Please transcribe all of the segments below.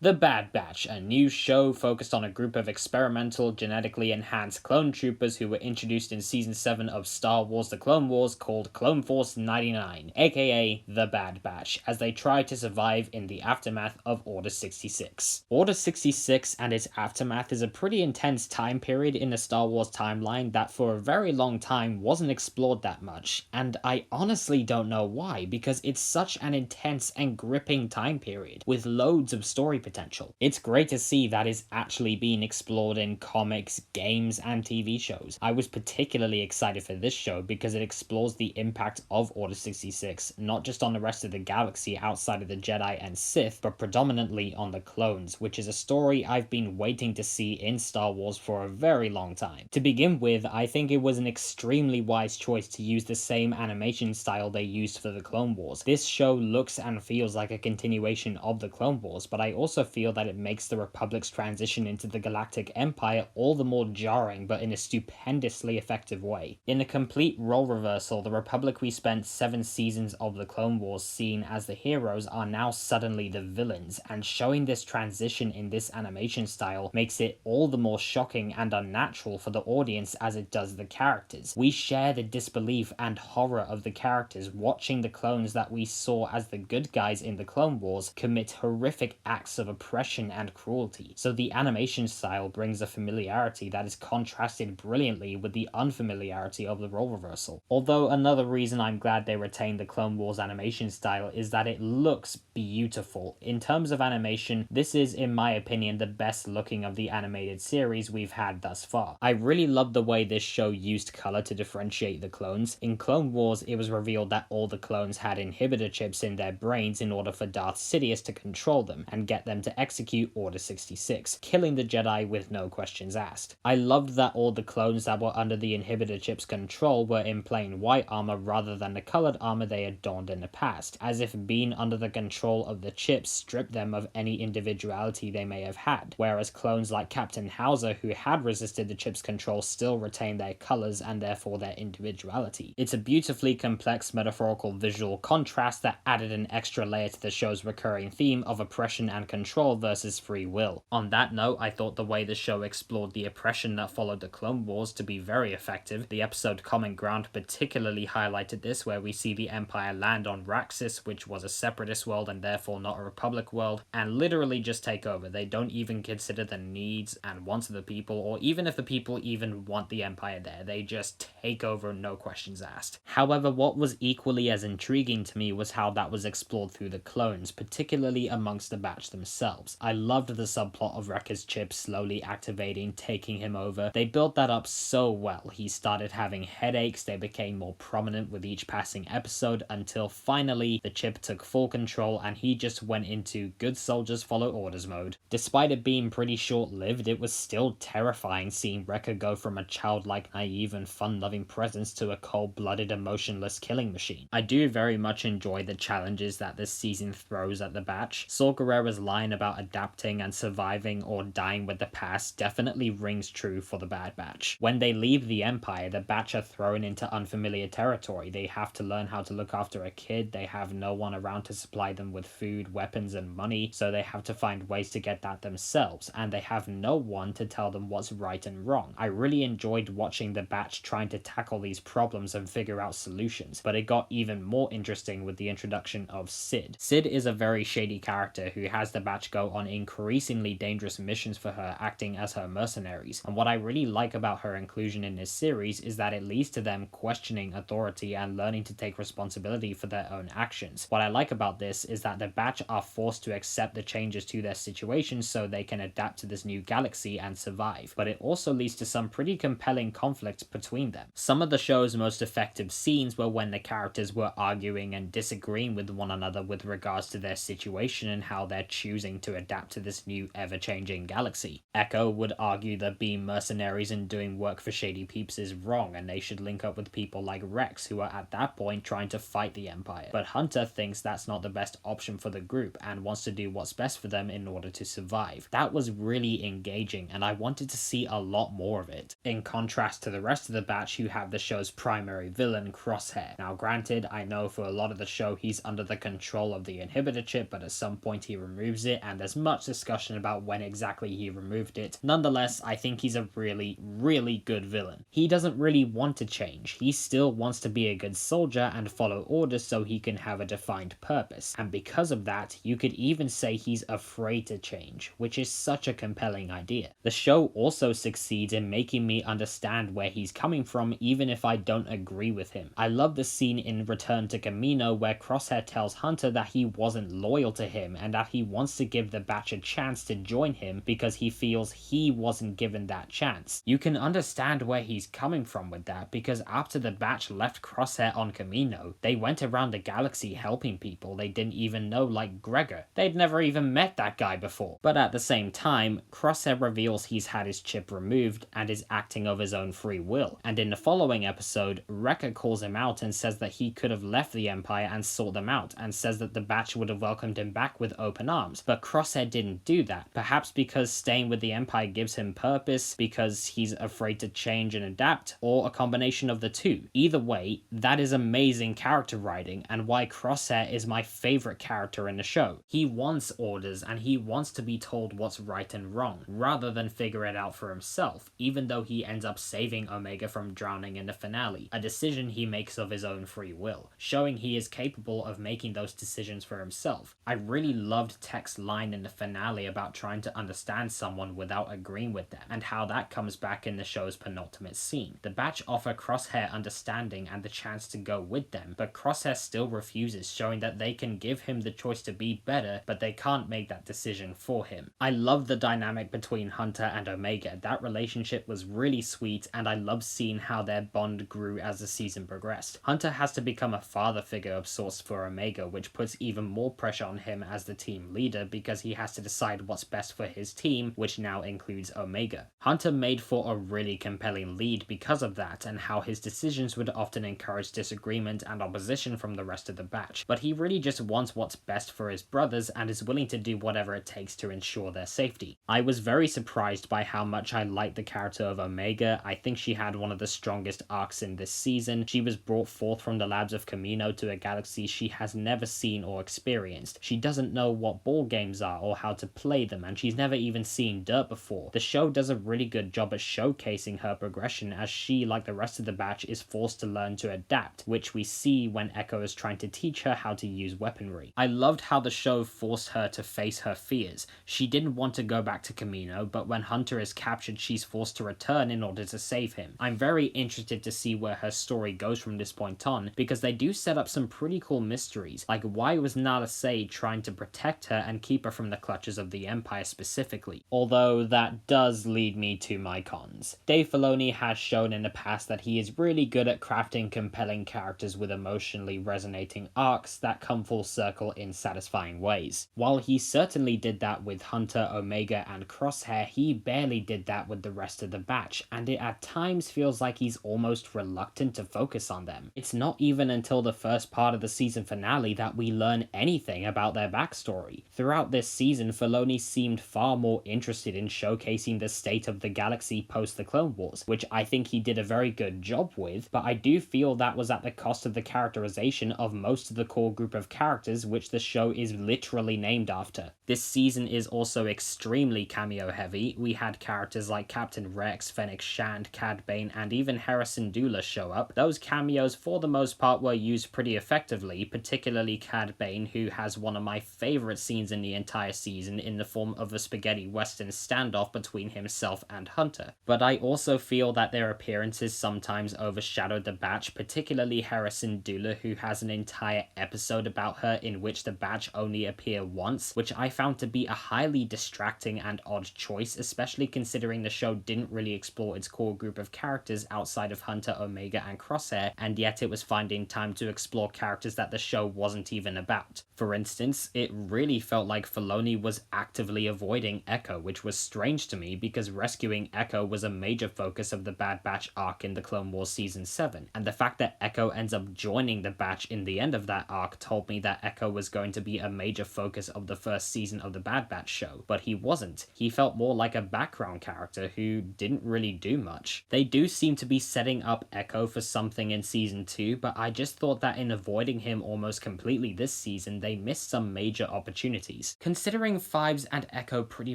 The Bad Batch, a new show focused on a group of experimental, genetically enhanced clone troopers who were introduced in Season 7 of Star Wars The Clone Wars called Clone Force 99, aka The Bad Batch, as they try to survive in the aftermath of Order 66. Order 66 and its aftermath is a pretty intense time period in the Star Wars timeline that for a very long time wasn't explored that much, and I honestly don't know why, because it's such an intense and gripping time period, with loads of story potential. It's great to see that is actually being explored in comics, games, and TV shows. I was particularly excited for this show because it explores the impact of Order 66, not just on the rest of the galaxy outside of the Jedi and Sith, but predominantly on the clones, which is a story I've been waiting to see in Star Wars for a very long time. To begin with, I think it was an extremely wise choice to use the same animation style they used for the Clone Wars. This show looks and feels like a continuation of the Clone Wars, but I also feel that it makes the Republic's transition into the Galactic Empire all the more jarring, but in a stupendously effective way. In a complete role reversal, the Republic we spent 7 seasons of the Clone Wars seeing as the heroes are now suddenly the villains, and showing this transition in this animation style makes it all the more shocking and unnatural for the audience as it does the characters. We share the disbelief and horror of the characters watching the clones that we saw as the good guys in the Clone Wars commit horrific acts of oppression and cruelty, so the animation style brings a familiarity that is contrasted brilliantly with the unfamiliarity of the role reversal. Although another reason I'm glad they retained the Clone Wars animation style is that it looks beautiful. In terms of animation, this is, in my opinion, the best looking of the animated series we've had thus far. I really love the way this show used color to differentiate the clones. In Clone Wars, it was revealed that all the clones had inhibitor chips in their brains in order for Darth Sidious to control them and get them to execute Order 66, killing the Jedi with no questions asked. I loved that all the clones that were under the inhibitor chip's control were in plain white armor rather than the colored armor they had donned in the past, as if being under the control of the chips stripped them of any individuality they may have had, whereas clones like Captain Hauser, who had resisted the chip's control, still retained their colors and therefore their individuality. It's a beautifully complex metaphorical visual contrast that added an extra layer to the show's recurring theme of oppression and control versus free will. On that note, I thought the way the show explored the oppression that followed the Clone Wars to be very effective. The episode Common Ground particularly highlighted this, where we see the Empire land on Raxus, which was a separatist world and therefore not a Republic world, and literally just take over. They don't even consider the needs and wants of the people, or even if the people even want the Empire there. They just take over, no questions asked. However, what was equally as intriguing to me was how that was explored through the clones, particularly amongst the batch themselves. I loved the subplot of Wrecker's chip slowly activating, taking him over. They built that up so well. He started having headaches, they became more prominent with each passing episode, until finally the chip took full control and he just went into good soldiers follow orders mode. Despite it being pretty short-lived, it was still terrifying seeing Wrecker go from a childlike, naive, and fun-loving presence to a cold-blooded, emotionless killing machine. I do very much enjoy the challenges that this season throws at the batch. Saw Gerrera's line about adapting and surviving or dying with the past definitely rings true for the Bad Batch. When they leave the Empire, the batch are thrown into unfamiliar territory. They have to learn how to look after a kid, they have no one around to supply them with food, weapons, and money, so they have to find ways to get that themselves, and they have no one to tell them what's right and wrong. I really enjoyed watching the batch trying to tackle these problems and figure out solutions, but it got even more interesting with the introduction of Sid. Sid is a very shady character who has the batch go on increasingly dangerous missions for her, acting as her mercenaries, and what I really like about her inclusion in this series is that it leads to them questioning authority and learning to take responsibility for their own actions. What I like about this is that the batch are forced to accept the changes to their situation so they can adapt to this new galaxy and survive, but it also leads to some pretty compelling conflict between them. Some of the show's most effective scenes were when the characters were arguing and disagreeing with one another with regards to their situation and how they're choosing to adapt to this new ever-changing galaxy. Echo would argue that being mercenaries and doing work for shady peeps is wrong and they should link up with people like Rex, who are at that point trying to fight the Empire. But Hunter thinks that's not the best option for the group and wants to do what's best for them in order to survive. That was really engaging and I wanted to see a lot more of it. In contrast to the rest of the batch, you have the show's primary villain, Crosshair. Now granted, I know for a lot of the show he's under the control of the inhibitor chip, but at some point he removes it it, and there's much discussion about when exactly he removed it. Nonetheless, I think he's a really, really good villain. He doesn't really want to change. He still wants to be a good soldier and follow orders so he can have a defined purpose. And because of that, you could even say he's afraid to change, which is such a compelling idea. The show also succeeds in making me understand where he's coming from, even if I don't agree with him. I love the scene in Return to Camino where Crosshair tells Hunter that he wasn't loyal to him and that he wants to give the batch a chance to join him because he feels he wasn't given that chance. You can understand where he's coming from with that, because after the batch left Crosshair on Camino, they went around the galaxy helping people they didn't even know, like Gregor. They'd never even met that guy before. But at the same time, Crosshair reveals he's had his chip removed and is acting of his own free will. And in the following episode, Wrecker calls him out and says that he could have left the Empire and sought them out, and says that the batch would have welcomed him back with open arms. But Crosshair didn't do that, perhaps because staying with the Empire gives him purpose, because he's afraid to change and adapt, or a combination of the two. Either way, that is amazing character writing, and why Crosshair is my favorite character in the show. He wants orders, and he wants to be told what's right and wrong, rather than figure it out for himself, even though he ends up saving Omega from drowning in the finale, a decision he makes of his own free will, showing he is capable of making those decisions for himself. I really loved Tech's line in the finale about trying to understand someone without agreeing with them, and how that comes back in the show's penultimate scene. The batch offer Crosshair understanding and the chance to go with them, but Crosshair still refuses, showing that they can give him the choice to be better, but they can't make that decision for him. I love the dynamic between Hunter and Omega. That relationship was really sweet, and I love seeing how their bond grew as the season progressed. Hunter has to become a father figure of sorts for Omega, which puts even more pressure on him as the team leader, because he has to decide what's best for his team, which now includes Omega. Hunter made for a really compelling lead because of that, and how his decisions would often encourage disagreement and opposition from the rest of the batch, but he really just wants what's best for his brothers and is willing to do whatever it takes to ensure their safety. I was very surprised by how much I liked the character of Omega. I think she had one of the strongest arcs in this season. She was brought forth from the labs of Camino to a galaxy she has never seen or experienced. She doesn't know what ball games are or how to play them, and she's never even seen dirt before. The show does a really good job at showcasing her progression, as she, like the rest of the batch, is forced to learn to adapt, which we see when Echo is trying to teach her how to use weaponry. I loved how the show forced her to face her fears. She didn't want to go back to Camino, but when Hunter is captured, she's forced to return in order to save him. I'm very interested to see where her story goes from this point on, because they do set up some pretty cool mysteries, like why was Nala Se trying to protect her and keep her from the clutches of the Empire specifically? Although that does lead me to my cons. Dave Filoni has shown in the past that he is really good at crafting compelling characters with emotionally resonating arcs that come full circle in satisfying ways. While he certainly did that with Hunter, Omega, and Crosshair, he barely did that with the rest of the batch, and it at times feels like he's almost reluctant to focus on them. It's not even until the first part of the season finale that we learn anything about their backstory. Throughout this season, Filoni seemed far more interested in showcasing the state of the galaxy post the Clone Wars, which I think he did a very good job with, but I do feel that was at the cost of the characterization of most of the core group of characters which the show is literally named after. This season is also extremely cameo heavy. We had characters like Captain Rex, Fennec Shand, Cad Bane, and even Hera Syndulla show up. Those cameos for the most part were used pretty effectively, particularly Cad Bane, who has one of my favorite scenes in the entire season in the form of a spaghetti western standoff between himself and Hunter. But I also feel that their appearances sometimes overshadowed the batch, particularly Hera Syndulla, who has an entire episode about her in which the batch only appear once, which I found to be a highly distracting and odd choice, especially considering the show didn't really explore its core group of characters outside of Hunter, Omega, and Crosshair, and yet it was finding time to explore characters that the show wasn't even about. For instance, it really felt like Filoni was actively avoiding Echo, which was strange to me because rescuing Echo was a major focus of the Bad Batch arc in the Clone Wars Season 7, and the fact that Echo ends up joining the Batch in the end of that arc told me that Echo was going to be a major focus of the first season of the Bad Batch show, but he wasn't. He felt more like a background character who didn't really do much. They do seem to be setting up Echo for something in Season 2, but I just thought that in avoiding him almost completely this season, they missed some major opportunities. facilities. Considering Fives and Echo pretty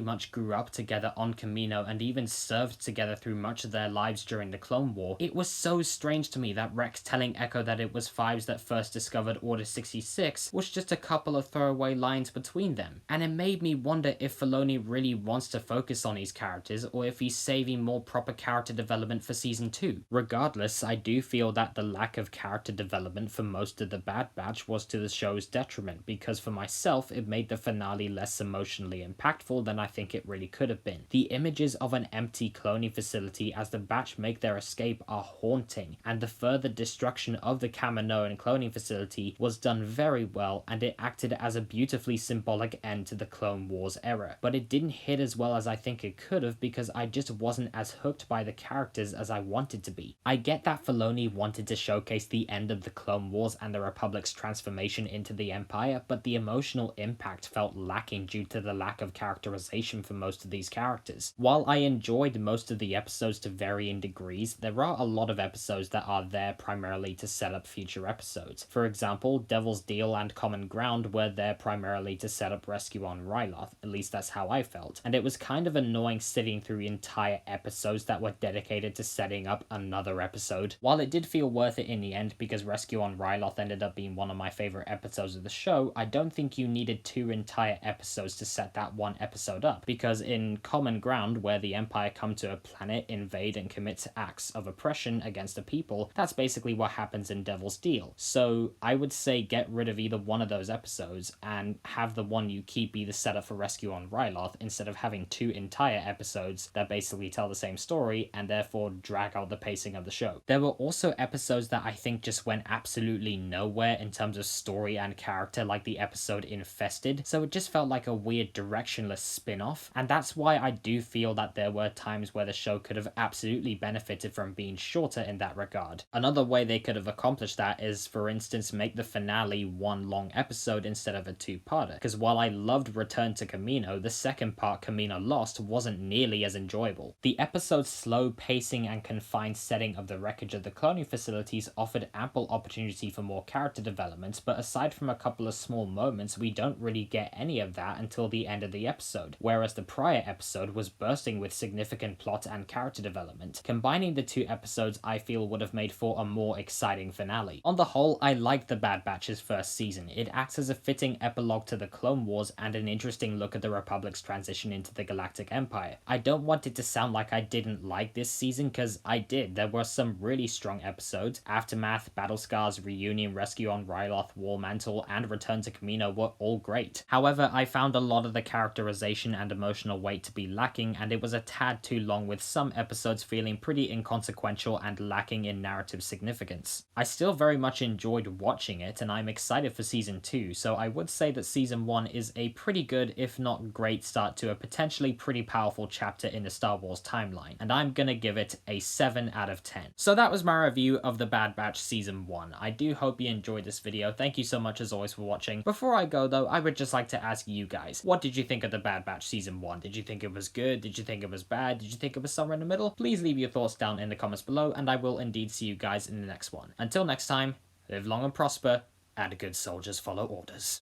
much grew up together on Kamino and even served together through much of their lives during the Clone War, it was so strange to me that Rex telling Echo that it was Fives that first discovered Order 66 was just a couple of throwaway lines between them, and it made me wonder if Filoni really wants to focus on these characters or if he's saving more proper character development for season 2. Regardless, I do feel that the lack of character development for most of the Bad Batch was to the show's detriment, because for myself it made the finale less emotionally impactful than I think it really could have been. The images of an empty cloning facility as the Batch make their escape are haunting, and the further destruction of the Kaminoan cloning facility was done very well, and it acted as a beautifully symbolic end to the Clone Wars era. But it didn't hit as well as I think it could have, because I just wasn't as hooked by the characters as I wanted to be. I get that Filoni wanted to showcase the end of the Clone Wars and the Republic's transformation into the Empire, but the emotional impact felt lacking due to the lack of characterization for most of these characters. While I enjoyed most of the episodes to varying degrees, there are a lot of episodes that are there primarily to set up future episodes. For example, Devil's Deal and Common Ground were there primarily to set up Rescue on Ryloth, at least that's how I felt, and it was kind of annoying sitting through entire episodes that were dedicated to setting up another episode. While it did feel worth it in the end because Rescue on Ryloth ended up being one of my favorite episodes of the show, I don't think you needed 2 entire episodes to set that one episode up, because in Common Ground, where the Empire come to a planet, invade and commit acts of oppression against the people, that's basically what happens in Devil's Deal. So I would say get rid of either one of those episodes and have the one you keep be the setup for Rescue on Ryloth, instead of having 2 entire episodes that basically tell the same story and therefore drag out the pacing of the show. There were also episodes that I think just went absolutely nowhere in terms of story and character, like the episode Infested, so it just felt like a weird directionless spin-off, and that's why I do feel that there were times where the show could have absolutely benefited from being shorter in that regard. Another way they could have accomplished that is, for instance, make the finale one long episode instead of a 2-parter, because while I loved Return to Kamino, the second part, Kamino Lost, wasn't nearly as enjoyable. The episode's slow pacing and confined setting of the wreckage of the cloning facilities offered ample opportunity for more character development, but aside from a couple of small moments, we don't really get any of that until the end of the episode, whereas the prior episode was bursting with significant plot and character development. Combining the 2 episodes I feel would have made for a more exciting finale. On the whole, I liked the Bad Batch's first season. It acts as a fitting epilogue to the Clone Wars and an interesting look at the Republic's transition into the Galactic Empire. I don't want it to sound like I didn't like this season, because I did. There were some really strong episodes. Aftermath, Battle Scars, Reunion, Rescue on Ryloth, Wall Mantle, and Return to Kamino were all great. However, I found a lot of the characterization and emotional weight to be lacking, and it was a tad too long, with some episodes feeling pretty inconsequential and lacking in narrative significance. I still very much enjoyed watching it, and I'm excited for season 2, so I would say that season 1 is a pretty good, if not great, start to a potentially pretty powerful chapter in the Star Wars timeline, and I'm gonna give it a 7 out of 10. So that was my review of The Bad Batch Season 1. I do hope you enjoyed this video. Thank you so much as always for watching. Before I go though, I would just like to ask you guys, what did you think of The Bad Batch Season 1? Did you think it was good? Did you think it was bad? Did you think it was somewhere in the middle? Please leave your thoughts down in the comments below, and I will indeed see you guys in the next one. Until next time, live long and prosper, and good soldiers follow orders.